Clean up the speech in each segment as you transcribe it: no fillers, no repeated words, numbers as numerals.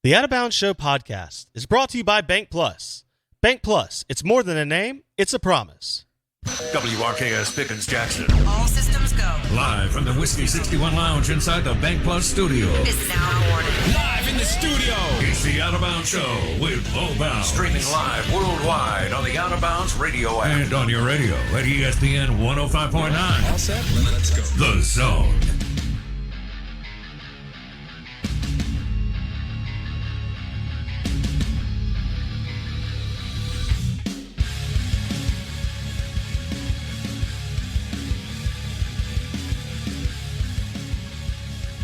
The Out of Bounds Show podcast is brought to you by Bank Plus. Bank Plus, it's more than a name, it's a promise. WRKS Pickens Jackson. All systems go. Live from the Whiskey 61 Lounge inside the Bank Plus studio. This is Out of Order. Live in the studio. It's the Out of Bounds Show with Low Bounds. Streaming live worldwide on the Out of Bounds radio app. And on your radio at ESPN 105.9. All set? Let's go. The Zone.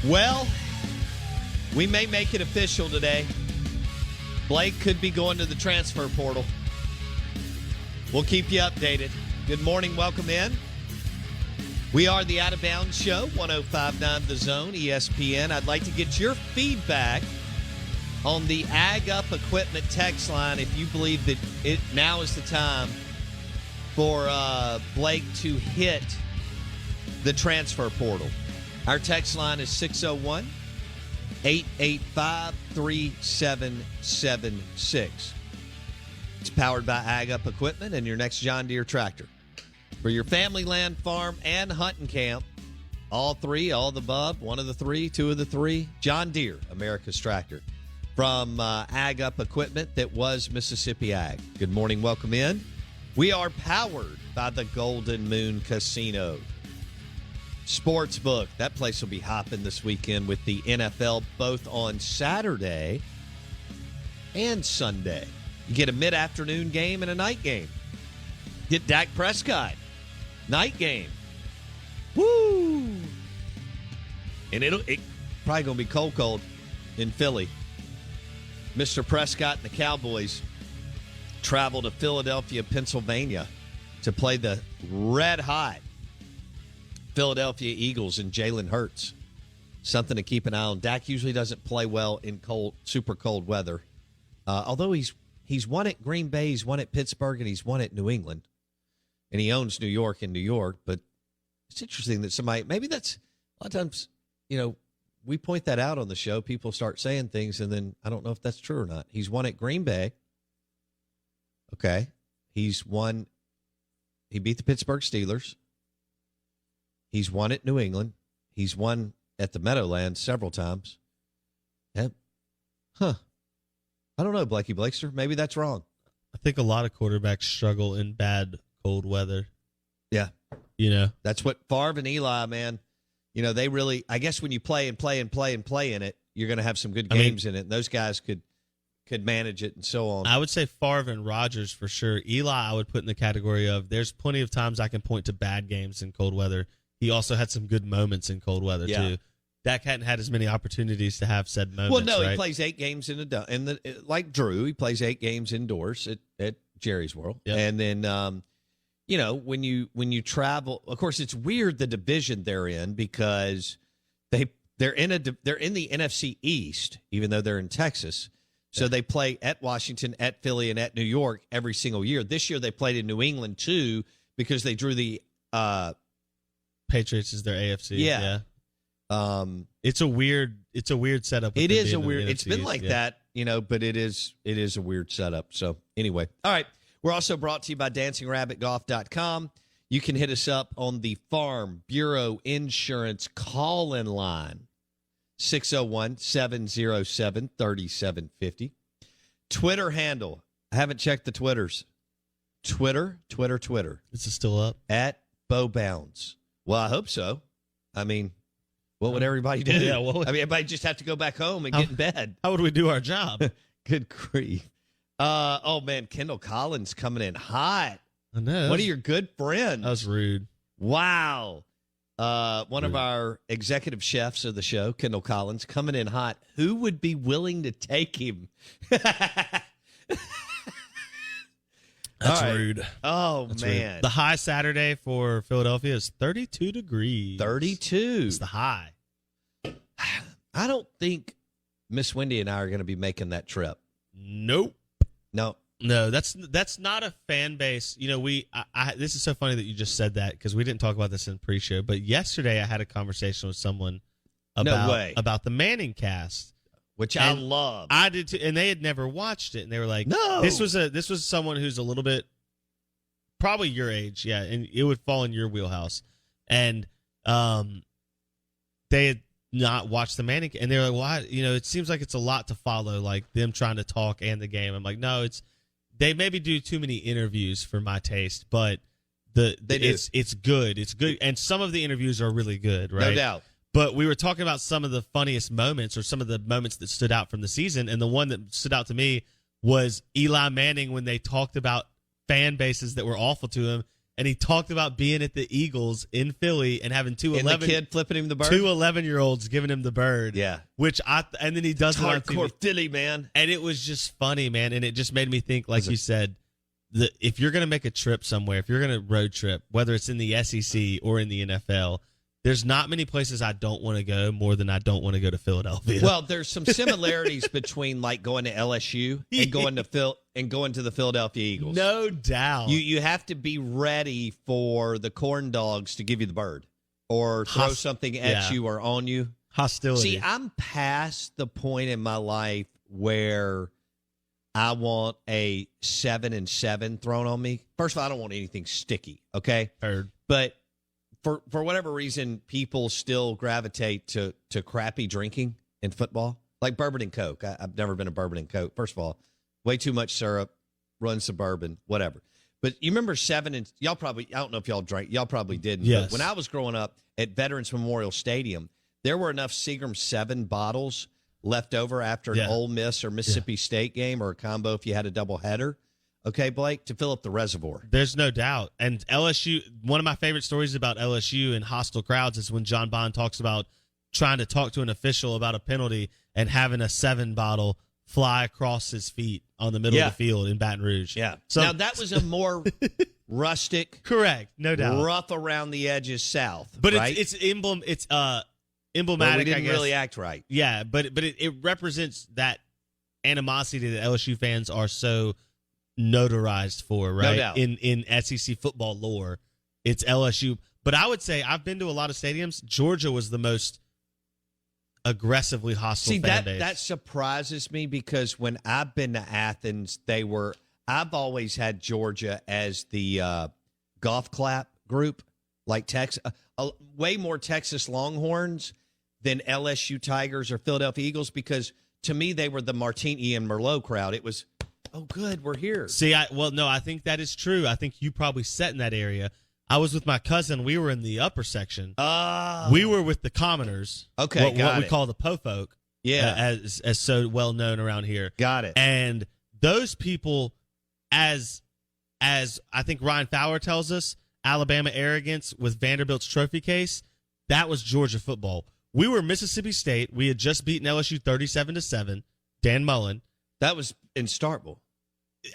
Well, we may make it official today. Blake could be going to the transfer portal. We'll keep you updated. Good morning. Welcome in. We are the Out of Bounds Show, 105.9 The Zone, ESPN. I'd like to get your feedback on the Ag Up Equipment text line if you believe that now is the time for Blake to hit the transfer portal. Our text line is 601-885-3776. It's powered by Ag Up Equipment and your next John Deere tractor. For your family, land, farm, and hunting camp, all three, all the above, one of the three, two of the three, John Deere, America's tractor. From Ag Up Equipment that was Mississippi Ag. Good morning, welcome in. We are powered by the Golden Moon Casino Sportsbook. That place will be hopping this weekend with the NFL, both on Saturday and Sunday. You get a mid-afternoon game and a night game. Get Dak Prescott. Night game. Woo! And it probably going to be cold in Philly. Mr. Prescott and the Cowboys travel to Philadelphia, Pennsylvania to play the red-hot Philadelphia Eagles and Jalen Hurts. Something to keep an eye on. Dak usually doesn't play well in super cold weather. Although he's won at Green Bay, he's won at Pittsburgh, and he's won at New England. And he owns New York and New York. But it's interesting that maybe that's, a lot of times, we point that out on the show. People start saying things, and then I don't know if that's true or not. He's won at Green Bay. Okay. He beat the Pittsburgh Steelers. He's won at New England. He's won at the Meadowlands several times. I don't know, Blakey Blakester. Maybe that's wrong. I think a lot of quarterbacks struggle in bad cold weather. Yeah. That's what Favre and Eli, man, they really, I guess when you play in it, you're going to have some good games in it. And those guys could manage it and so on. I would say Favre and Rodgers for sure. Eli, I would put in the category of there's plenty of times I can point to bad games in cold weather. He also had some good moments in cold weather, too. Dak hadn't had as many opportunities to have said moments. Well, no, right? He plays 8 games like Drew. He plays 8 games indoors at Jerry's World. Yep. And then, when you travel, of course, it's weird the division they're in because they're in the NFC East, even though they're in Texas. So they play at Washington, at Philly, and at New York every single year. This year they played in New England too because they drew the Patriots is their AFC. Yeah. It's a weird setup. It is a weird. It's been like that, but it is a weird setup. So anyway, all right. We're also brought to you by DancingRabbitGolf.com. You can hit us up on the Farm Bureau Insurance call-in line, 601-707-3750. Twitter handle. I haven't checked the Twitters. Twitter. Is it still up? At Bo Bounds. Well, I hope so. I mean, what would everybody do? Yeah, everybody just have to go back home and get in bed. How would we do our job? Good grief. Oh, man, Kendall Collins coming in hot. I know. One of your good friends. That was rude. Wow. One of our executive chefs of the show, Kendall Collins, coming in hot. Who would be willing to take him? That's right. rude. Oh, That's man. Rude. The high Saturday for Philadelphia is 32 degrees. 32. It's the high. I don't think Miss Wendy and I are going to be making that trip. Nope. No. No, that's not a fan base. This is so funny that you just said that because we didn't talk about this in pre-show. But yesterday I had a conversation with someone about the Manning cast. which I love. I did too, and they had never watched it, and they were like, "No, this was someone who's a little bit probably your age, yeah, and it would fall in your wheelhouse." And they had not watched the Manning, and they were like, "Well, it seems like it's a lot to follow, like them trying to talk and the game." I'm like, "No, they maybe do too many interviews for my taste, but it's good, and some of the interviews are really good, right? No doubt." But we were talking about some of the funniest moments, or some of the moments that stood out from the season, and the one that stood out to me was Eli Manning when they talked about fan bases that were awful to him. And he talked about being at the Eagles in Philly and having two the kid flipping him the bird. 2 11-year-olds giving him the bird. Yeah. And then he does it on hardcore TV. Philly, man. And it was just funny, man. And it just made me think, like you said, that if you're going to make a trip somewhere, if you're going to road trip, whether it's in the SEC or in the NFL, there's not many places I don't want to go more than I don't want to go to Philadelphia. Well, there's some similarities between like going to LSU and going to the Philadelphia Eagles. No doubt. You have to be ready for the corn dogs to give you the bird or throw something at you or on you. Hostility. See, I'm past the point in my life where I want a 7-7 thrown on me. First of all, I don't want anything sticky, okay? Heard. But for whatever reason, people still gravitate to crappy drinking in football, like bourbon and Coke. I've never been a bourbon and Coke. First of all, way too much syrup, run suburban, whatever. But you remember y'all probably, I don't know if y'all drank, y'all probably didn't. Yes. But when I was growing up at Veterans Memorial Stadium, there were enough Seagram 7 bottles left over after an Ole Miss or Mississippi State game or a combo if you had a doubleheader. Okay, Blake, to fill up the reservoir. There's no doubt. And LSU, one of my favorite stories about LSU and hostile crowds is when John Bond talks about trying to talk to an official about a penalty and having a 7 bottle fly across his feet on the middle of the field in Baton Rouge. Yeah. So now, that was a more rustic, correct, no doubt, rough around the edges South. But right? it's emblematic, well, we didn't I guess. really act right. Yeah, but it represents that animosity that LSU fans are so notarized for, right? No doubt. In SEC football lore, it's LSU. But I would say I've been to a lot of stadiums. Georgia was the most aggressively hostile fan base. That surprises me because when I've been to Athens, I've always had Georgia as the golf clap group, like Texas, way more Texas Longhorns than LSU Tigers or Philadelphia Eagles, because to me they were the Martini and Merlot crowd. It was, oh, good, we're here. See, I think that is true. I think you probably sat in that area. I was with my cousin. We were in the upper section. We were with the commoners. Okay, what we call the po folk. Yeah, as so well known around here. Got it. And those people, as I think Ryan Fowler tells us, Alabama arrogance with Vanderbilt's trophy case. That was Georgia football. We were Mississippi State. We had just beaten LSU 37-7. Dan Mullen. That was in Starkville.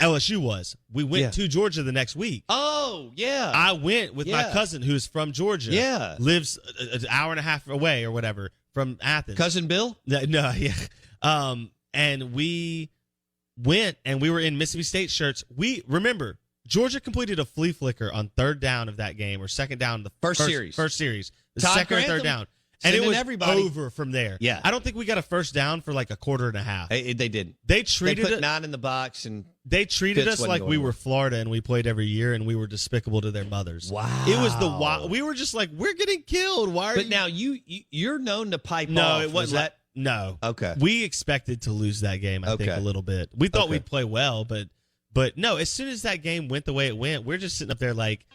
LSU was. We went to Georgia the next week. Oh, yeah. I went with my cousin who's from Georgia. Yeah. Lives an hour and a half away or whatever from Athens. Cousin Bill? No, yeah. And we went and we were in Mississippi State shirts. Remember, Georgia completed a flea flicker on third down of that game, or second down, the first series. The Todd second Grantham or third down. And it was everybody over from there. Yeah. I don't think we got a first down for like a quarter and a half. They didn't. They put 9 in the box, and they treated Fitz us wasn't like going we to were Florida and we played every year and we were despicable to their mothers. Wow. It was we were just like, we're getting killed. Why are you? But now you're known to pipe off. No, it wasn't was that. No. Okay. We expected to lose that game, I think, a little bit. We thought we'd play well, but no, as soon as that game went the way it went, we're just sitting up there like,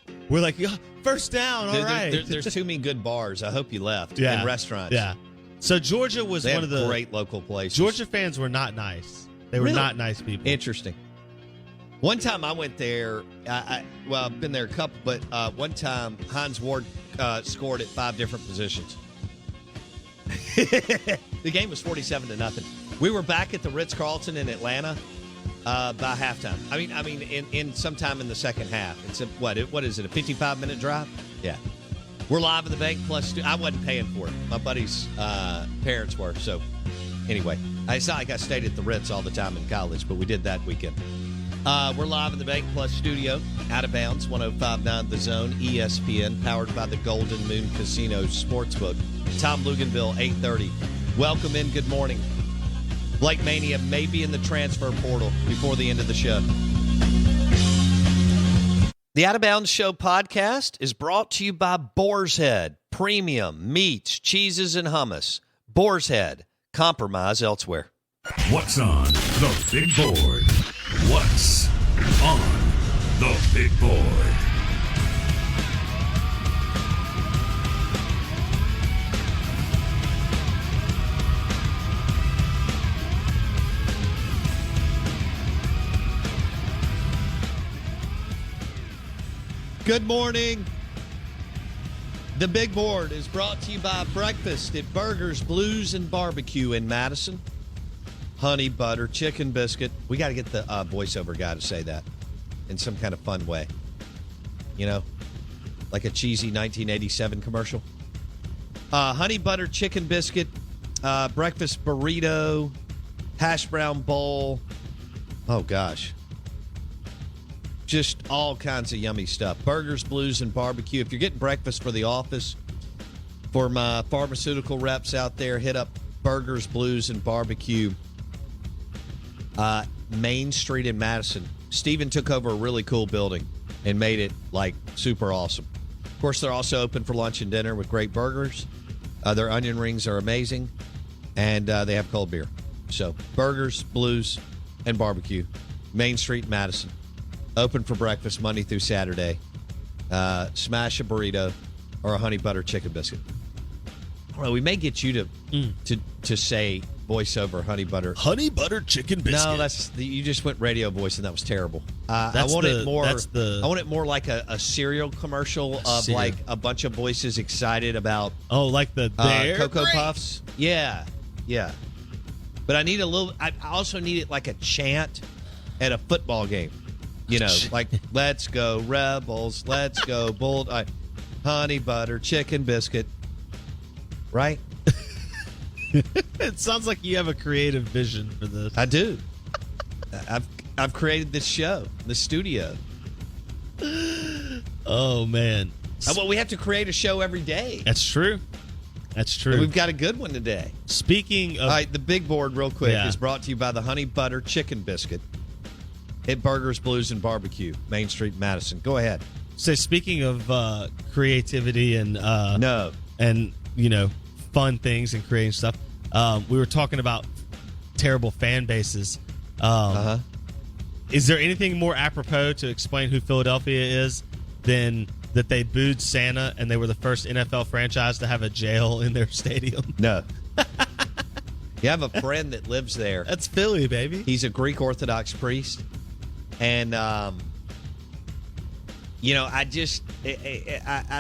first down, all right. There's too many good bars. I hope you left. Yeah. And restaurants. Yeah. So Georgia was They one have of the great local places. Georgia fans were not nice. They were Really? not nice people. Interesting. One time I went there, I've been there a couple, but one time Hines Ward scored at 5 different positions. The game was 47-0. We were back at the Ritz-Carlton in Atlanta by halftime. I mean, in sometime in the second half. It's what is it? A 55-minute drive? Yeah. We're live in the bank. Plus, I wasn't paying for it. My buddy's parents were. So, anyway, it's not like I stayed at the Ritz all the time in college, but we did that weekend. We're live in the Bank Plus studio, out of bounds, 105.9 The Zone, ESPN, powered by the Golden Moon Casino Sportsbook. Tom Luganville, 8:30. Welcome in. Good morning. Blake Mania may be in the transfer portal before the end of the show. The Out of Bounds Show podcast is brought to you by Boar's Head, premium meats, cheeses, and hummus. Boar's Head, compromise elsewhere. What's on the big board? What's on the big board? Good morning. The Big Board is brought to you by breakfast at Burgers, Blues, and Barbecue in Madison. Honey butter chicken biscuit. We got to get the voiceover guy to say that in some kind of fun way. You know, like a cheesy 1987 commercial. Honey butter chicken biscuit, breakfast burrito, hash brown bowl. Oh, gosh. Just all kinds of yummy stuff. Burgers, Blues, and Barbecue. If you're getting breakfast for the office, for my pharmaceutical reps out there, hit up Burgers, Blues, and Barbecue. Main Street in Madison. Steven took over a really cool building and made it, like, super awesome. Of course, they're also open for lunch and dinner with great burgers. Their onion rings are amazing, and they have cold beer. So, Burgers, Blues, and Barbecue. Main Street, Madison. Open for breakfast Monday through Saturday. Smash a burrito or a honey butter chicken biscuit. Well, we may get you to say voiceover honey butter chicken biscuit. No, you just went radio voice and that was terrible. I want it more like a cereal commercial of like a bunch of voices excited about like the Cocoa Puffs. Yeah. But I also need it like a chant at a football game. You know, like, let's go Rebels, let's go Bold, honey butter chicken biscuit, right? It sounds like you have a creative vision for this. I do. I've created this show, the studio. Oh, man. Well, we have to create a show every day. That's true. And we've got a good one today. Speaking of... All right, the Big Board, real quick, is brought to you by the honey butter chicken biscuit at Burgers, Blues, and Barbecue, Main Street, Madison. Go ahead. So speaking of creativity and fun things and creating stuff, we were talking about terrible fan bases. Is there anything more apropos to explain who Philadelphia is than that they booed Santa and they were the first NFL franchise to have a jail in their stadium? No. You have a friend that lives there. That's Philly, baby. He's a Greek Orthodox priest. And, I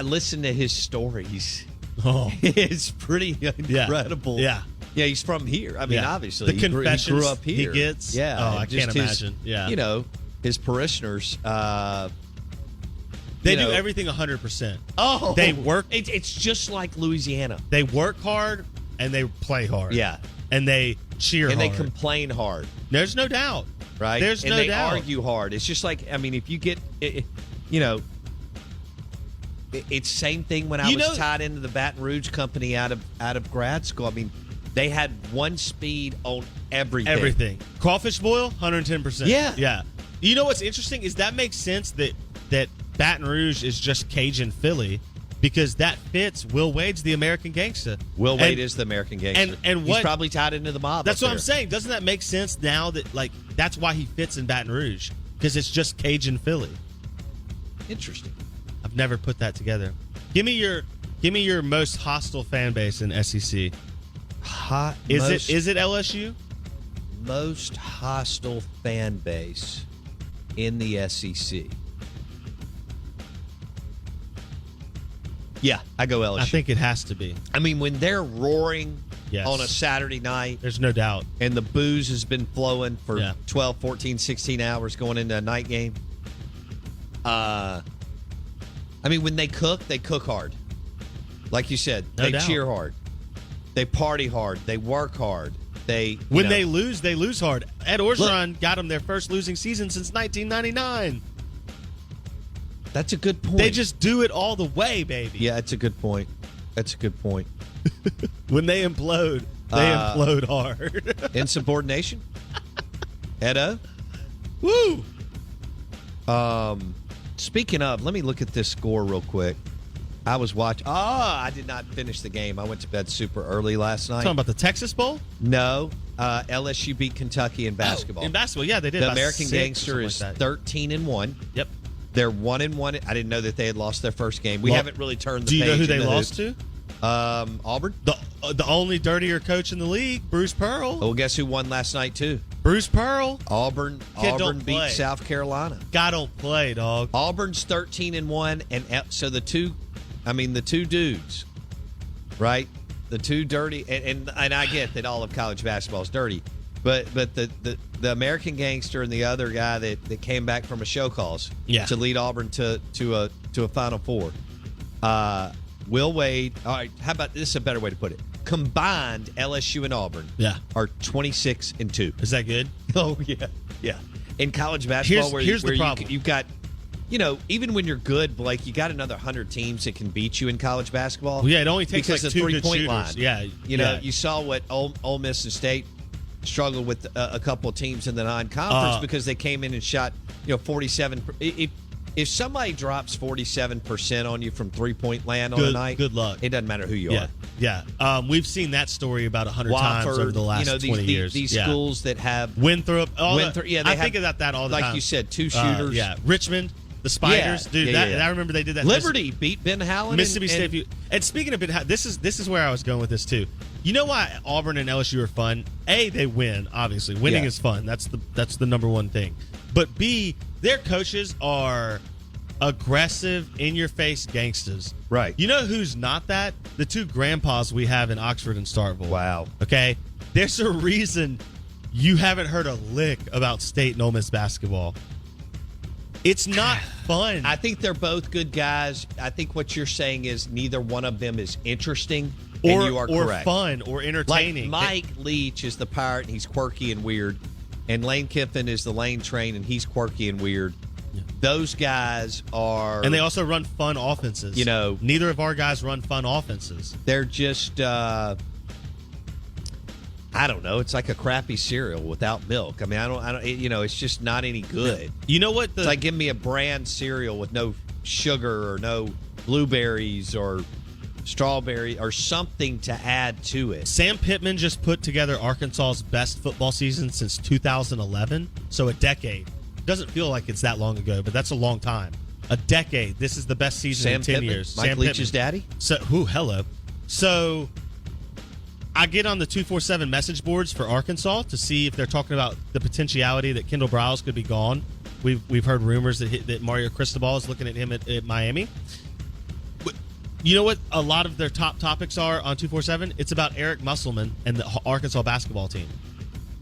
listen to his stories. Oh. It's pretty incredible. Yeah. Yeah, he's from here. I mean, obviously. The confessions he grew up here. He gets. Yeah. Oh, I can't imagine. Yeah. You know, his parishioners. They do everything 100%. Oh. They work. It's just like Louisiana. They work hard and they play hard. Yeah. And they cheer hard. And they complain hard. There's no doubt. Right? There's no doubt. And they argue hard. It's just like, I mean, if you get, it's same thing when I was tied into the Baton Rouge company out of grad school. I mean, they had one speed on everything. Everything. Crawfish boil, 110%. Yeah. Yeah. You know what's interesting is that makes sense that Baton Rouge is just Cajun Philly because that fits Will Wade's the American gangster. Will Wade is the American gangster. And he's probably tied into the mob. That's what I'm saying. Doesn't that make sense now that, like, that's why he fits in Baton Rouge? Because it's just Cajun Philly. Interesting. I've never put that together. Give me your most hostile fan base in SEC. Is it LSU? Most hostile fan base in the SEC. Yeah, I go LSU. I think it has to be. I mean, when they're roaring Yes. on a Saturday night, there's no doubt, and the booze has been flowing for 12, 14, 16 hours going into a night game. I mean, when they cook hard. Like you said, No they doubt. cheer hard. They party hard. They work hard. They lose hard. Ed Orgeron got them their first losing season since 1999. That's a good point. They just do it all the way, baby. Yeah, that's a good point. That's a good point. When they implode, They implode hard. Insubordination. Edo. Woo! Speaking of, let me look at this score real quick. I was watching. I did not finish the game. I went to bed super early last night. Talking about the Texas Bowl? No. LSU beat Kentucky in basketball. In basketball, yeah, they did. The American Gangster is 13-1. Yep. They're 1-1. I didn't know that they had lost their first game. We haven't really turned the page. page. Do you know who they into lost hoops. to? Auburn. The only dirtier coach in the league, Bruce Pearl. Oh, guess who won last night too? Bruce Pearl. Auburn beat South Carolina. God don't play, dog. Auburn's 13-1, and so the two dudes, right? The two dirty, and I get that all of college basketball is dirty, but the American Gangster and the other guy that came back from a show cause to lead Auburn to a Final Four. Will Wade. All right, how about this? Is a better way to put it. Combined, LSU and Auburn are 26-2. Is that good? Oh yeah. In college basketball, here's the problem. You've got, even when you're good, Blake, you got another 100 teams that can beat you in college basketball. Well, yeah, it only takes because like the two good 3-point shooters. line. Yeah, You saw what Ole Miss and State struggled with a couple of teams in the non-conference because they came in and shot 47. If somebody drops 47% on you from 3-point land on a night, good luck. It doesn't matter who you are. Yeah. We've seen that story about 100 times over the last 20 years. These schools that have Winthrop. I think about that all the time. Like you said, two shooters. Richmond, the Spiders. Dude, I remember they did that. Liberty beat Ben Howland. Mississippi State. And speaking of Ben Howland, this is where I was going with this too. You know why Auburn and LSU are fun? A, they win, obviously. Winning is fun. That's the number one thing. But B, their coaches are aggressive, in-your-face gangsters. Right. You know who's not that? The two grandpas we have in Oxford and Starkville. Wow. Okay? There's a reason you haven't heard a lick about State and Ole Miss basketball. It's not fun. I think they're both good guys. I think what you're saying is neither one of them is interesting, and you are correct. Or fun, or entertaining. Like Mike Leach is the pirate, and he's quirky and weird, and Lane Kiffin is the Lane Train, and he's quirky and weird. Those guys are... And they also run fun offenses. Neither of our guys run fun offenses. They're just... I don't know. It's like a crappy cereal without milk. I mean, I don't. It's just not any good. You know what? It's like give me a brand cereal with no sugar or no blueberries or strawberry or something to add to it. Sam Pittman just put together Arkansas's best football season since 2011. So a decade. Doesn't feel like it's that long ago, but that's a long time. A decade. This is the best season in 10 years. Mike Leach's daddy? Hello. So I get on the 247 message boards for Arkansas to see if they're talking about the potentiality that Kendall Briles could be gone. We've heard rumors that Mario Cristobal is looking at him at Miami. You know what a lot of their top topics are on 247? It's about Eric Musselman and the Arkansas basketball team.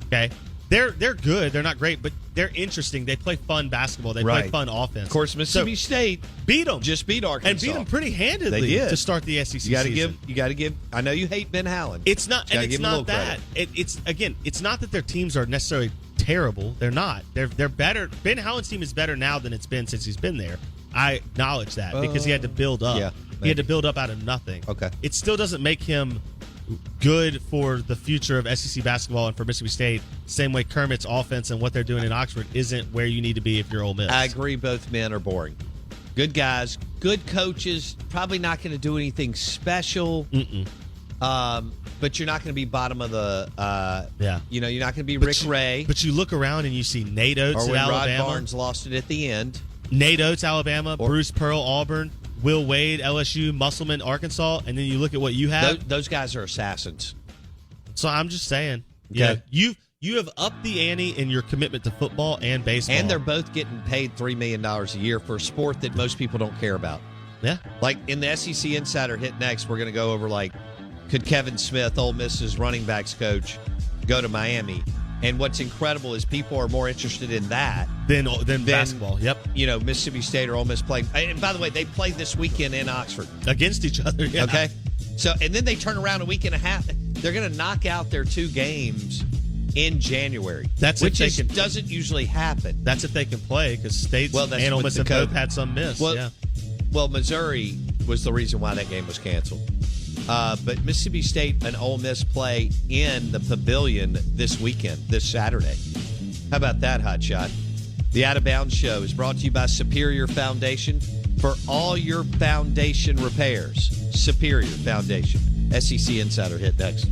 Okay? They're good. They're not great, but they're interesting. They play fun basketball. They play fun offense. Of course, Mississippi State beat them. Just beat Arkansas. And beat them pretty handedly to start the SEC season. You got to give. I know you hate Ben Howland. It's not. And it's not that. It's not that their teams are necessarily terrible. They're not. They're better. Ben Howland's team is better now than it's been since he's been there. I acknowledge that because he had to build up. Yeah, he had to build up out of nothing. Okay. It still doesn't make him good for the future of SEC basketball and for Mississippi State. Same way Kermit's offense and what they're doing in Oxford isn't where you need to be if you're Ole Miss. I agree. Both men are boring. Good guys, good coaches. Probably not going to do anything special. But you're not going to be bottom of the. You're not going to be Rick Ray. But you look around and you see Nate Oates at Alabama. Rod Barnes lost it at the end. Nate Oates, Alabama. Bruce Pearl, Auburn. Will Wade, LSU, Musselman, Arkansas, and then you look at what you have. Those guys are assassins. So I'm just saying, okay. You have upped the ante in your commitment to football and baseball, and they're both getting paid $3 million a year for a sport that most people don't care about. Yeah, like in the SEC Insider hit next, we're going to go over could Kevin Smith, Ole Miss's running backs coach, go to Miami? And what's incredible is people are more interested in that than basketball. Yep. Mississippi State or Ole Miss playing. And by the way, they played this weekend in Oxford against each other. Yeah. Okay. So and then they turn around a week and a half. They're going to knock out their two games in January. Doesn't usually happen. That's if they can play because State and Ole Miss have both had some miss. Well, Missouri was the reason why that game was canceled. But Mississippi State and Ole Miss play in the Pavilion this weekend, this Saturday. How about that, Hotshot? The Out of Bounds Show is brought to you by Superior Foundation for all your foundation repairs. Superior Foundation. SEC Insider hit next.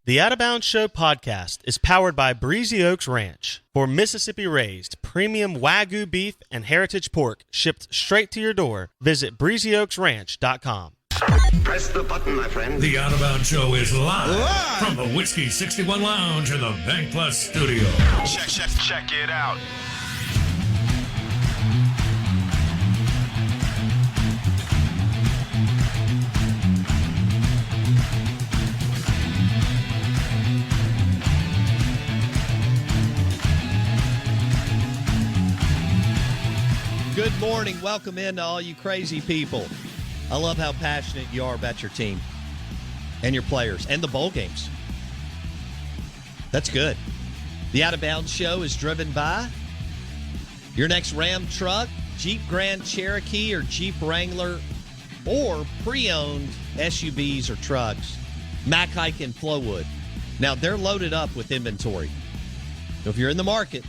The Out of Bounds Show podcast is powered by Breezy Oaks Ranch. For Mississippi-raised premium Wagyu beef and heritage pork shipped straight to your door, visit breezyoaksranch.com. Press the button, my friend. The Out of Bounds Show is live from the Whiskey 61 Lounge in the Bank Plus studio. Check it out. Good morning. Welcome in to all you crazy people. I love how passionate you are about your team and your players and the bowl games. That's good. The Out of Bounds Show is driven by your next Ram truck, Jeep Grand Cherokee or Jeep Wrangler, or pre-owned SUVs or trucks, Mac Hike and Flowwood. Now, they're loaded up with inventory. So if you're in the market,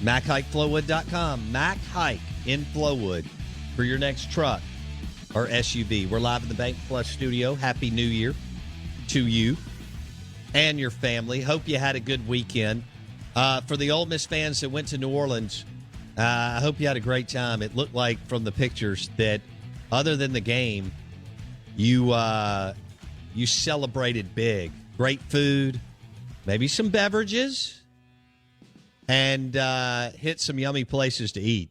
MacHikeFlowwood.com. Mac Hike in Flowwood for your next truck or SUV. We're live in the Bank Plus studio. Happy New Year to you and your family. Hope you had a good weekend. For the Ole Miss fans that went to New Orleans, I hope you had a great time. It looked like from the pictures that other than the game, you celebrated big. Great food, maybe some beverages, and hit some yummy places to eat.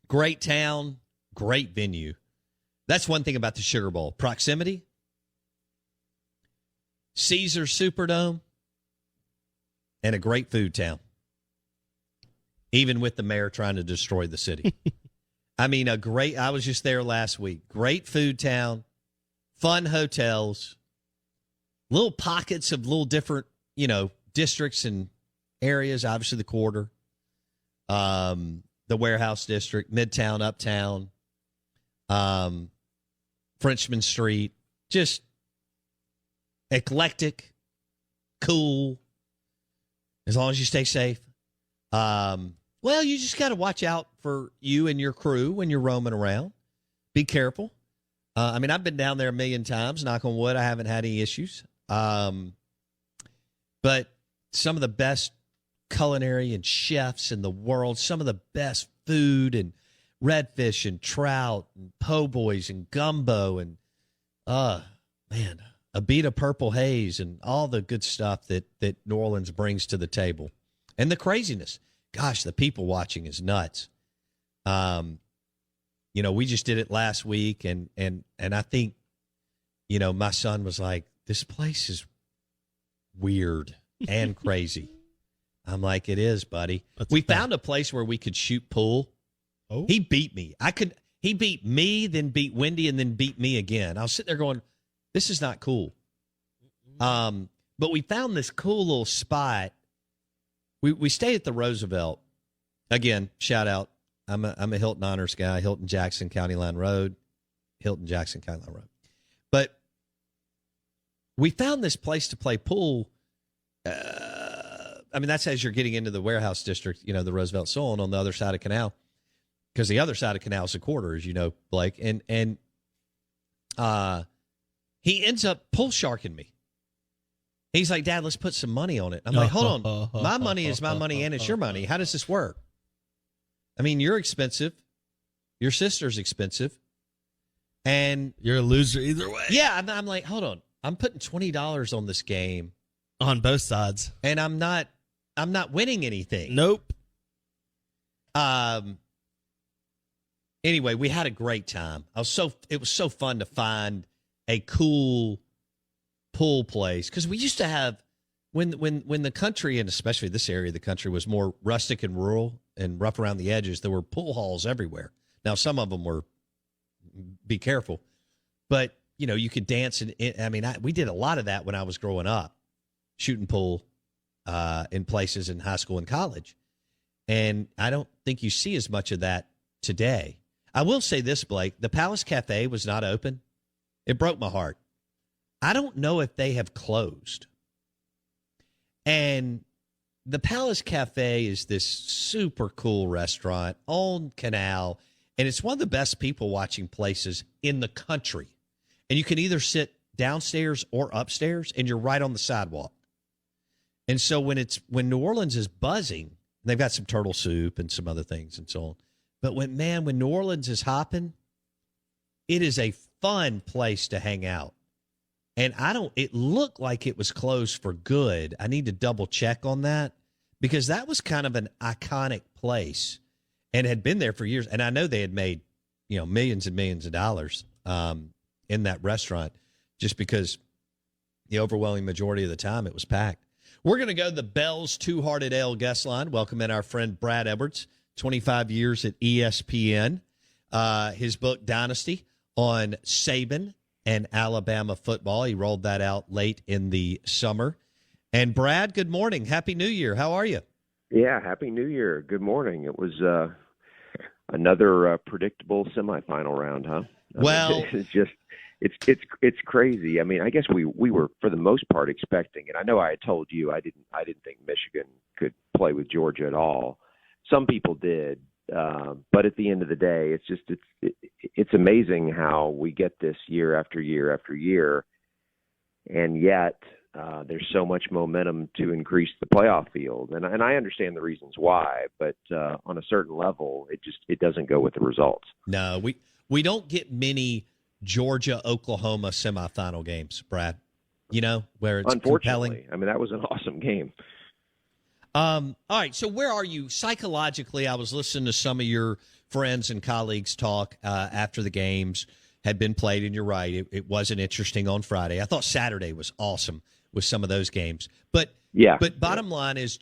Great town, great venue. That's one thing about the Sugar Bowl. Proximity, Caesar Superdome, and a great food town. Even with the mayor trying to destroy the city. I mean, I was just there last week. Great food town, fun hotels, little pockets of little different, districts and areas, obviously the quarter, the warehouse district, Midtown, Uptown, Frenchman Street, just eclectic, cool, as long as you stay safe. Well, you just got to watch out for you and your crew when you're roaming around. Be careful. I've been down there a million times, knock on wood, I haven't had any issues. But some of the best culinary and chefs in the world, some of the best food and redfish and trout and po' boys and gumbo and a beat of purple haze and all the good stuff that New Orleans brings to the table. And the craziness. Gosh, the people watching is nuts. We just did it last week and I think, my son was like, this place is weird and crazy. I'm like, it is, buddy. We found a place where we could shoot pool. Oh. He beat me. He beat me, then beat Wendy, and then beat me again. I was sitting there going, this is not cool. But we found this cool little spot. We stay at the Roosevelt. Again, shout out. I'm a Hilton Honors guy. Hilton Jackson County Line Road. But we found this place to play pool. That's as you're getting into the warehouse district, the Roosevelt Soul, on the other side of Canal. Because the other side of Canal is a quarter, as you know, Blake. And he ends up pull sharking me. He's like, Dad, let's put some money on it. I'm like, hold on. My money is my money and it's your money. How does this work? You're expensive. Your sister's expensive. And You're a loser either way. Yeah, I'm like, hold on. I'm putting $20 on this game. On both sides. And I'm not winning anything. Nope. Anyway, we had a great time. It was so fun to find a cool pool place, because we used to have when the country, and especially this area of the country, was more rustic and rural and rough around the edges, there were pool halls everywhere. Now, some of them were, be careful, but you could dance we did a lot of that when I was growing up, shooting pool in places in high school and college. And I don't think you see as much of that today. I will say this, Blake. The Palace Cafe was not open. It broke my heart. I don't know if they have closed. And the Palace Cafe is this super cool restaurant on Canal, and it's one of the best people watching places in the country. And you can either sit downstairs or upstairs, and you're right on the sidewalk. And so when New Orleans is buzzing, they've got some turtle soup and some other things and so on. But when New Orleans is hopping, it is a fun place to hang out. And it looked like it was closed for good. I need to double check on that because that was kind of an iconic place and had been there for years. And I know they had made, millions and millions of dollars in that restaurant just because the overwhelming majority of the time it was packed. We're going to go to the Bell's Two-Hearted Ale guest line. Welcome in our friend Brad Edwards, 25 years at ESPN. His book, Dynasty, on Saban and Alabama football. He rolled that out late in the summer. And Brad, good morning. Happy New Year. How are you? Yeah, Happy New Year. Good morning. It was another predictable semifinal round, huh? Well, it's crazy. I mean, I guess we were for the most part expecting it. I know I had told you I didn't think Michigan could play with Georgia at all. Some people did, but at the end of the day, it's amazing how we get this year after year after year, and yet there's so much momentum to increase the playoff field, and I understand the reasons why, but on a certain level, it doesn't go with the results. No, we don't get many Georgia-Oklahoma semifinal games, Brad, where it's unfortunately compelling. I mean, that was an awesome game. All right, so where are you psychologically? I was listening to some of your friends and colleagues talk after the games had been played, and you're right, it wasn't interesting on Friday. I thought Saturday was awesome with some of those games. But bottom line is,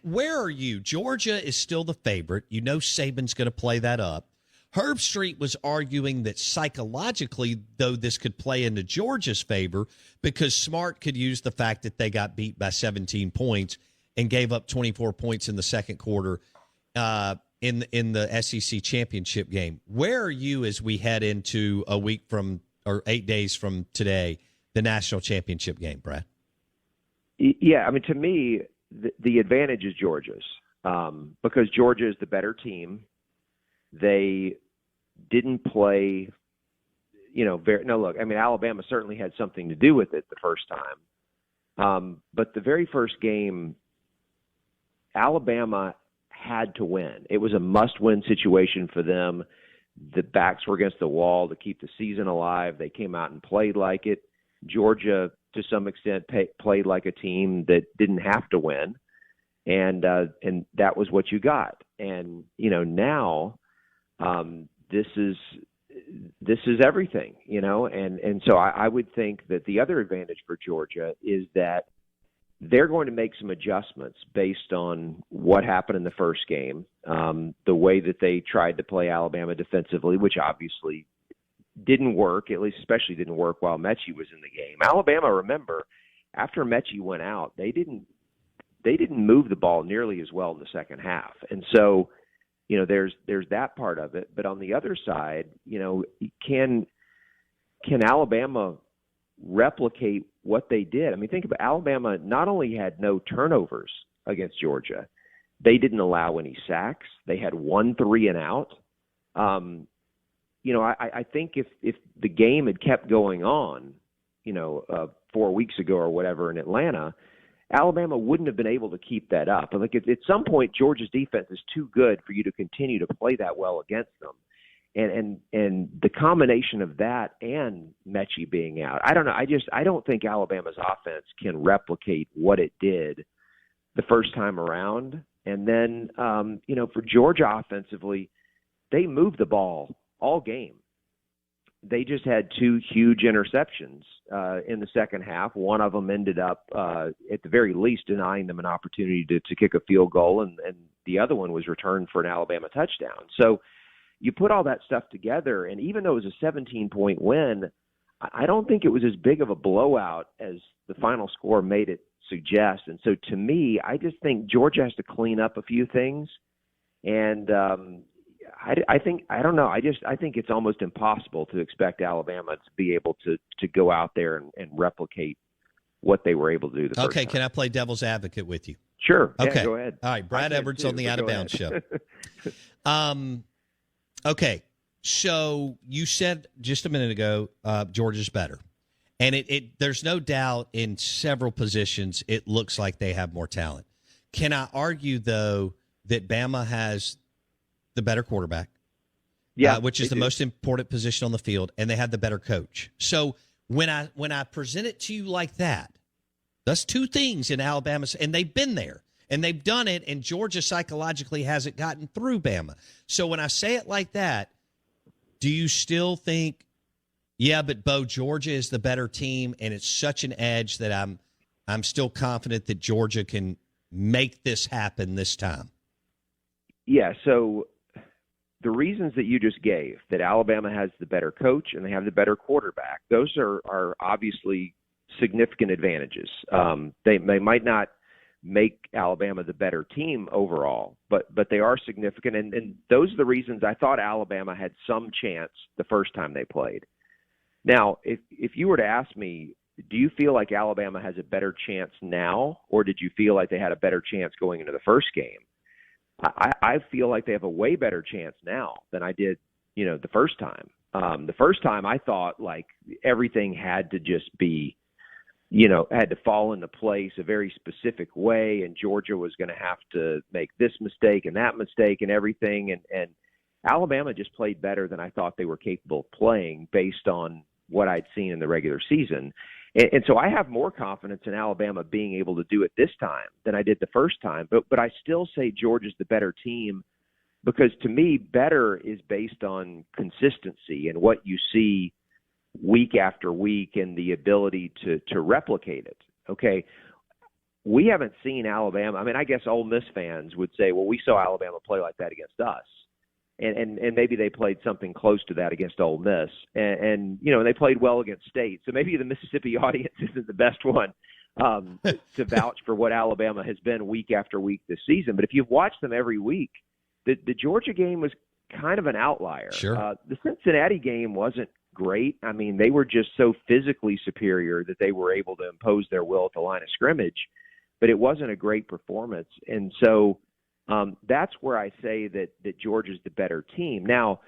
where are you? Georgia is still the favorite. Saban's going to play that up. Herb Street was arguing that psychologically, though, this could play into Georgia's favor because Smart could use the fact that they got beat by 17 points and gave up 24 points in the second quarter in the SEC championship game. Where are you as we head into a week from or 8 days from today, the national championship game, Brad? Yeah, I mean, to me, the advantage is Georgia's because Georgia is the better team. They didn't play, look, I mean, Alabama certainly had something to do with it the first time. But the very first game, Alabama had to win. It was a must-win situation for them. The backs were against the wall to keep the season alive. They came out and played like it. Georgia, to some extent, played like a team that didn't have to win, and that was what you got. And now this is everything, and so I would think that the other advantage for Georgia is that they're going to make some adjustments based on what happened in the first game, the way that they tried to play Alabama defensively, which obviously didn't work, at least especially didn't work while Mechie was in the game. Alabama, remember, after Mechie went out, they didn't move the ball nearly as well in the second half. And so, there's that part of it. But on the other side, can Alabama replicate what they did? I mean, think about Alabama not only had no turnovers against Georgia, they didn't allow any sacks. They had 1 3 and out. I think if the game had kept going on, 4 weeks ago or whatever in Atlanta, Alabama wouldn't have been able to keep that up. Like at some point, Georgia's defense is too good for you to continue to play that well against them. And the combination of that and Mechie being out, I don't know. I don't think Alabama's offense can replicate what it did the first time around. And then, for Georgia offensively, they moved the ball all game. They just had 2 huge interceptions in the second half. One of them ended up, at the very least, denying them an opportunity to kick a field goal, and the other one was returned for an Alabama touchdown. So you put all that stuff together, and even though it was a 17-point win, I don't think it was as big of a blowout as the final score made it suggest. And so to me, I just think Georgia has to clean up a few things. And I think I don't know. I think it's almost impossible to expect Alabama to be able to go out there and replicate what they were able to do the first time. Can I play devil's advocate with you? Sure. Okay. Yeah, go ahead. All right, Brad Edwards on the Out of Bounds show. Okay, so you said just a minute ago Georgia's better. And there's no doubt in several positions it looks like they have more talent. Can I argue, though, that Bama has the better quarterback, which is the most important position on the field, and they have the better coach? So when I present it to you like that, that's two things in Alabama, and they've been there, and they've done it, and Georgia psychologically hasn't gotten through Bama. So when I say it like that, do you still think, yeah, but Bo, Georgia is the better team, and it's such an edge that I'm still confident that Georgia can make this happen this time? Yeah, so the reasons that you just gave, that Alabama has the better coach and they have the better quarterback, those are obviously significant advantages. They might not make Alabama the better team overall, but they are significant, and those are the reasons I thought Alabama had some chance the first time they played. Now, if you were to ask me, do you feel like Alabama has a better chance now, or did you feel like they had a better chance going into the first game? I feel like they have a way better chance now than I did, the first time. The first time I thought like everything had to just be, had to fall into place a very specific way, and Georgia was going to have to make this mistake and that mistake and everything. And Alabama just played better than I thought they were capable of playing based on what I'd seen in the regular season. And so I have more confidence in Alabama being able to do it this time than I did the first time. But I still say Georgia's the better team because, to me, better is based on consistency and what you see week after week and the ability to replicate it. Okay, we haven't seen Alabama. I mean, I guess Ole Miss fans would say, well, we saw Alabama play like that against us. And maybe they played something close to that against Ole Miss. And they played well against State. So maybe the Mississippi audience isn't the best one to vouch for what Alabama has been week after week this season. But if you've watched them every week, the Georgia game was kind of an outlier. Sure. The Cincinnati game wasn't great. I mean, they were just so physically superior that they were able to impose their will at the line of scrimmage. But it wasn't a great performance. And so that's where I say that Georgia's the better team. Now,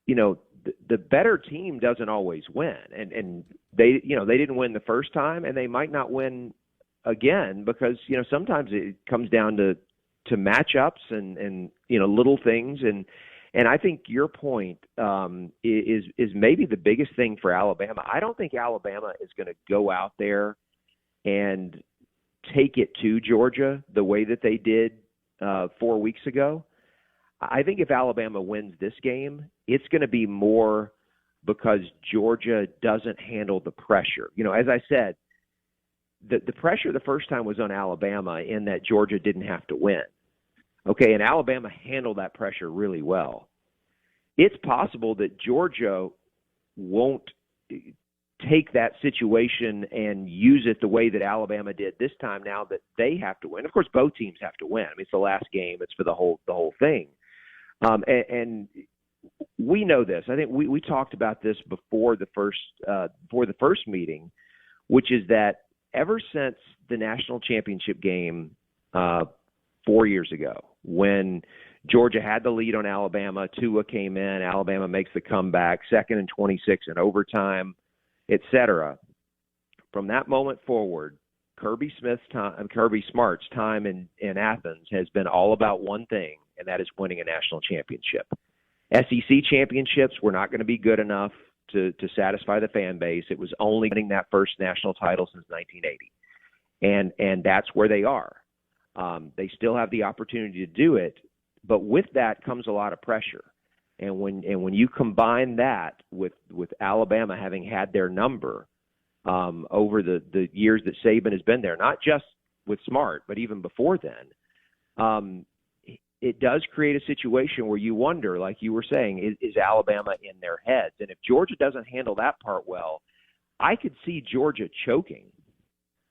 the better team doesn't always win, and they didn't win the first time, and they might not win again because sometimes it comes down to matchups and little things, and I think your point is maybe the biggest thing for Alabama. I don't think Alabama is going to go out there and take it to Georgia the way that they did 4 weeks ago. I think if Alabama wins this game, it's going to be more because Georgia doesn't handle the pressure. As I said, the pressure the first time was on Alabama in that Georgia didn't have to win. Okay, and Alabama handled that pressure really well. It's possible that Georgia won't take that situation and use it the way that Alabama did this time now that they have to win. Of course, both teams have to win. I mean, it's the last game. It's for the whole thing. And we know this. I think we talked about this before the first meeting, which is that ever since the national championship game 4 years ago, when Georgia had the lead on Alabama, Tua came in, Alabama makes the comeback, 2nd and 26 in overtime, etc. From that moment forward, Kirby Smart's time in Athens has been all about one thing, and that is winning a national championship. SEC championships were not going to be good enough to satisfy the fan base. It was only winning that first national title since 1980. And that's where they are. They still have the opportunity to do it, but with that comes a lot of pressure. And when you combine that with Alabama having had their number over the years that Saban has been there, not just with Smart, but even before then, it does create a situation where you wonder, like you were saying, is Alabama in their heads? And if Georgia doesn't handle that part well, I could see Georgia choking.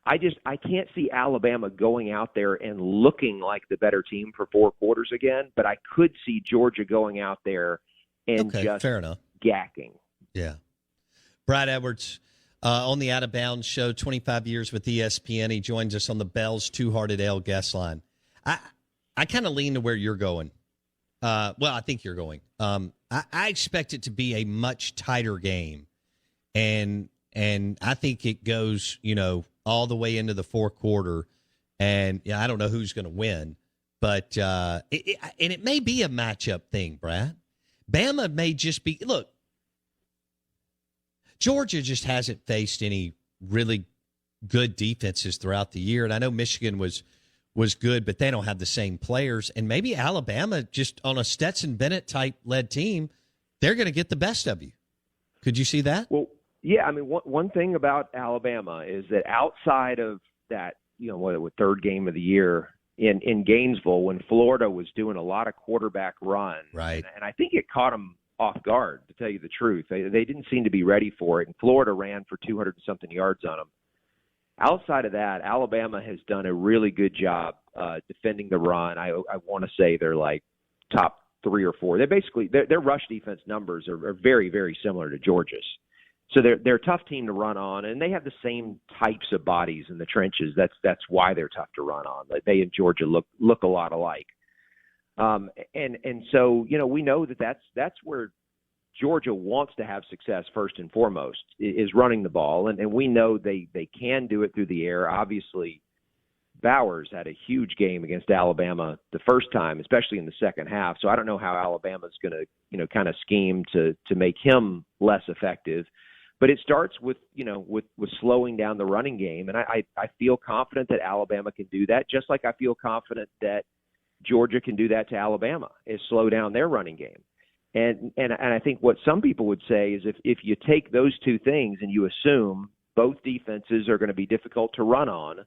I can't see Alabama going out there and looking like the better team for 4 quarters again, but I could see Georgia going out there and just fair enough. gacking. Yeah. Brad Edwards on the Out of Bounds show, 25 years with ESPN. He joins us on the Bell's Two-Hearted Ale guest line. I kind of lean to where you're going. I think you're going. I expect it to be a much tighter game, and I think it goes, all the way into the fourth quarter. And I don't know who's going to win, but it may be a matchup thing, Brad. Bama may just be look. Georgia just hasn't faced any really good defenses throughout the year, and I know Michigan was good, but they don't have the same players. And maybe Alabama, just on a Stetson Bennett type led team, they're going to get the best of you. Could you see that? Well, yeah. I mean, one thing about Alabama is that outside of that, third game of the year in Gainesville, when Florida was doing a lot of quarterback runs, right? And I think it caught them off guard, to tell you the truth. They didn't seem to be ready for it, and Florida ran for 200-something yards on them. Outside of that, Alabama has done a really good job defending the run. I want to say they're like top 3 or 4. They're basically their rush defense numbers are very, very similar to Georgia's. So they're a tough team to run on, and they have the same types of bodies in the trenches. That's why they're tough to run on. Like, they and Georgia look a lot alike. And so, we know that's where Georgia wants to have success first and foremost, is running the ball. And we know they can do it through the air. Obviously, Bowers had a huge game against Alabama the first time, especially in the second half. So I don't know how Alabama's going to, kind of scheme to make him less effective. But it starts with slowing down the running game. And I feel confident that Alabama can do that, just like I feel confident that Georgia can do that to Alabama, is slow down their running game. And I think what some people would say is if you take those two things and you assume both defenses are going to be difficult to run on,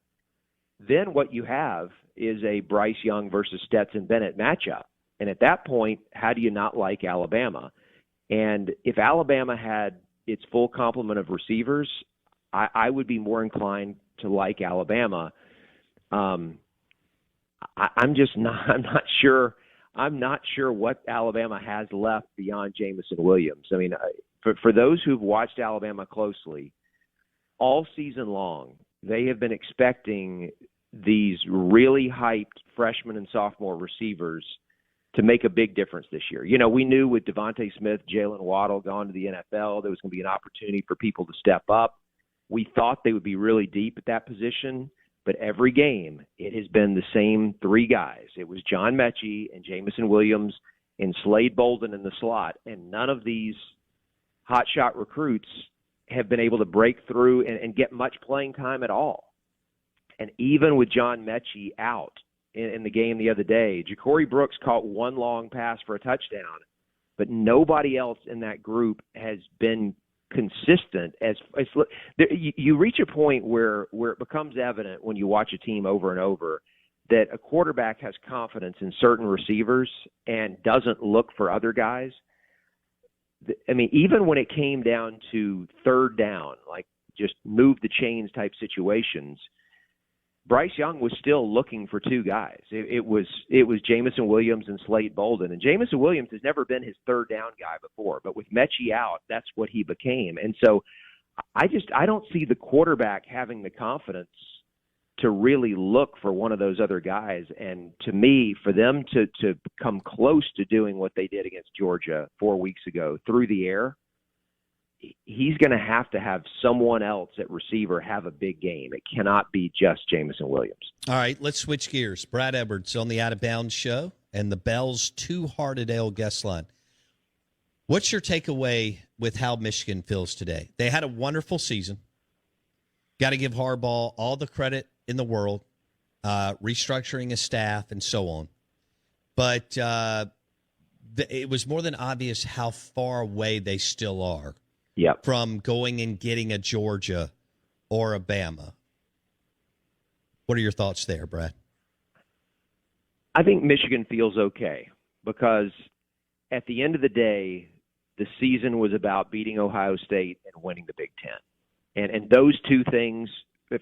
then what you have is a Bryce Young versus Stetson Bennett matchup. And at that point, how do you not like Alabama? And if Alabama had its full complement of receivers, I would be more inclined to like Alabama. I'm not sure what Alabama has left beyond Jamison Williams. I mean, for those who've watched Alabama closely, all season long, they have been expecting these really hyped freshman and sophomore receivers to make a big difference this year. We knew with Devontae Smith, Jalen Waddle going to the NFL, there was going to be an opportunity for people to step up. We thought they would be really deep at that position. But every game, it has been the same 3 guys. It was John Mechie and Jamison Williams and Slade Bolden in the slot. And none of these hotshot recruits have been able to break through and get much playing time at all. And even with John Mechie out in the game the other day, Ja'Cory Brooks caught 1 long pass for a touchdown. But nobody else in that group has been consistent. You reach a point where it becomes evident when you watch a team over and over that a quarterback has confidence in certain receivers and doesn't look for other guys. I mean, even when it came down to third down, like just move the chains type situations, Bryce Young was still looking for 2 guys. It was Jamison Williams and Slade Bolden. And Jamison Williams has never been his third down guy before, but with Mechie out, that's what he became. And so I don't see the quarterback having the confidence to really look for one of those other guys. And to me, for them to come close to doing what they did against Georgia 4 weeks ago through the air, he's going to have someone else at receiver have a big game. It cannot be just Jamison Williams. All right, let's switch gears. Brad Edwards on the Out of Bounds show and the Bell's Two-Hearted Ale guest line. What's your takeaway with how Michigan feels today? They had a wonderful season. Got to give Harbaugh all the credit in the world, restructuring his staff and so on. But it was more than obvious how far away they still are. Yep. From going and getting a Georgia or a Bama. What are your thoughts there, Brad? I think Michigan feels okay because at the end of the day, the season was about beating Ohio State and winning the Big Ten. And those two things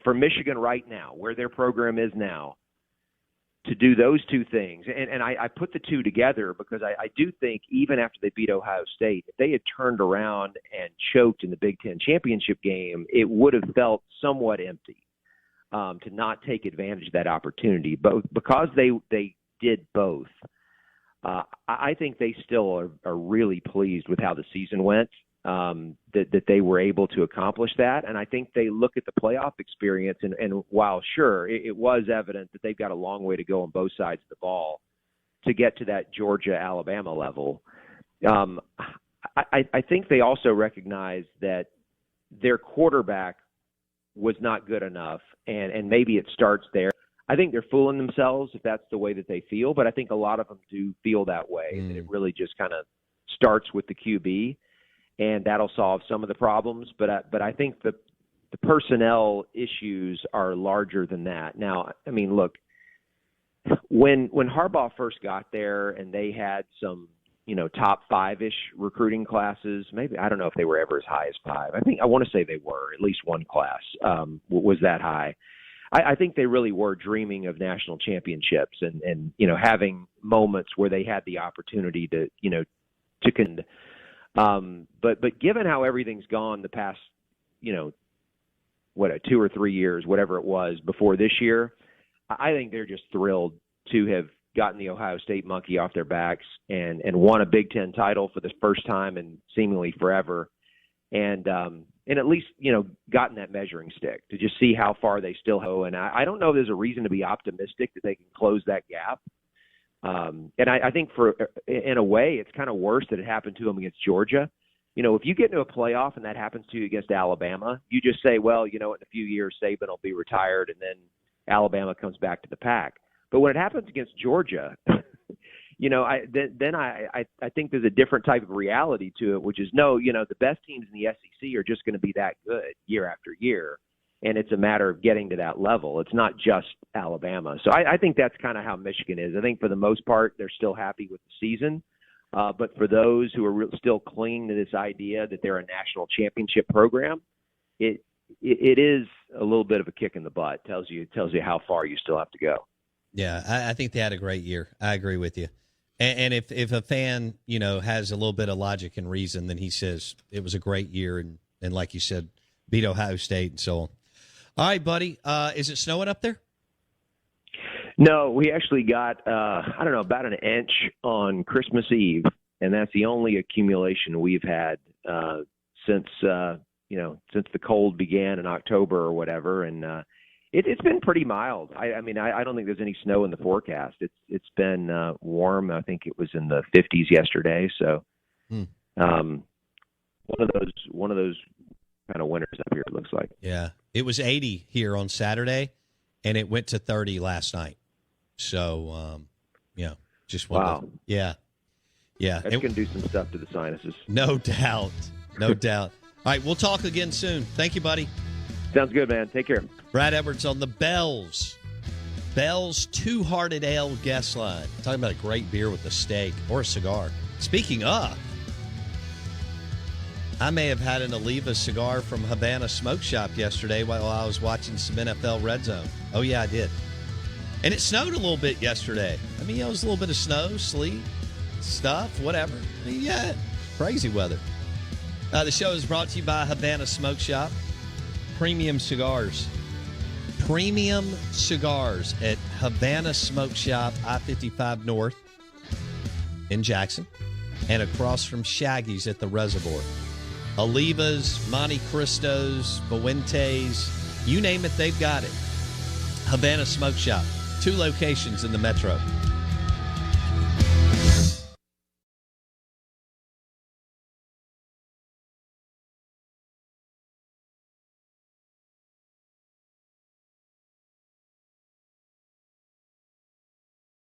for Michigan right now, where their program is now, to do those two things. And I put the two together because I do think even after they beat Ohio State, if they had turned around and choked in the Big Ten championship game, it would have felt somewhat empty to not take advantage of that opportunity. But because they did both, I think they still are really pleased with how the season went, that they were able to accomplish that. And I think they look at the playoff experience, and while sure, it was evident that they've got a long way to go on both sides of the ball to get to that Georgia-Alabama level, I think they also recognize that their quarterback was not good enough, and maybe it starts there. I think they're fooling themselves if that's the way that they feel, but I think a lot of them do feel that way, that it really just kind of starts with the QB, and that'll solve some of the problems. But I think the personnel issues are larger than that. Now, I mean, look, when Harbaugh first got there and they had some, top five-ish recruiting classes, maybe, I don't know if they were ever as high as five. I want to say they were, at least one class was that high. I think they really were dreaming of national championships and having moments where they had the opportunity to contend. But given how everything's gone the past, 2 or 3 years, whatever it was before this year, I think they're just thrilled to have gotten the Ohio State monkey off their backs and won a Big Ten title for the first time in seemingly forever. And at least, gotten that measuring stick to just see how far they still go. And I don't know if there's a reason to be optimistic that they can close that gap. And I think in a way, it's kind of worse that it happened to them against Georgia. If you get into a playoff and that happens to you against Alabama, you just say, well, in a few years, Saban will be retired and then Alabama comes back to the pack. But when it happens against Georgia, I think there's a different type of reality to it, which is the best teams in the SEC are just going to be that good year after year. And it's a matter of getting to that level. It's not just Alabama. So I think that's kind of how Michigan is. I think for the most part, they're still happy with the season. But for those who are still clinging to this idea that they're a national championship program, it is a little bit of a kick in the butt. Tells you how far you still have to go. Yeah, I think they had a great year. I agree with you. And if a fan, has a little bit of logic and reason, then he says it was a great year and like you said, beat Ohio State and so on. All right, buddy. Is it snowing up there? No, we actually got, about an inch on Christmas Eve, and that's the only accumulation we've had since the cold began in October or whatever. And it's been pretty mild. I don't think there's any snow in the forecast. It's been warm. I think it was in the 50s yesterday. So one of those kind of winters up here, it looks like. Yeah. It was 80 here on Saturday, and it went to 30 last night. So, just one. Wow. Yeah. That's going to do some stuff to the sinuses. No doubt. No doubt. All right, we'll talk again soon. Thank you, buddy. Sounds good, man. Take care. Brad Edwards on the Bell's Two-Hearted Ale guest line. Talking about a great beer with a steak or a cigar. Speaking of, I may have had an Oliva cigar from Havana Smoke Shop yesterday while I was watching some NFL Red Zone. Oh, yeah, I did. And it snowed a little bit yesterday. It was a little bit of snow, sleet, stuff, whatever. Crazy weather. The show is brought to you by Havana Smoke Shop. Premium cigars. Premium cigars at Havana Smoke Shop, I-55 North in Jackson, and across from Shaggy's at the Reservoir. Olivas, Monte Cristos, Fuentes, you name it, they've got it. Havana Smoke Shop, 2 locations in the metro.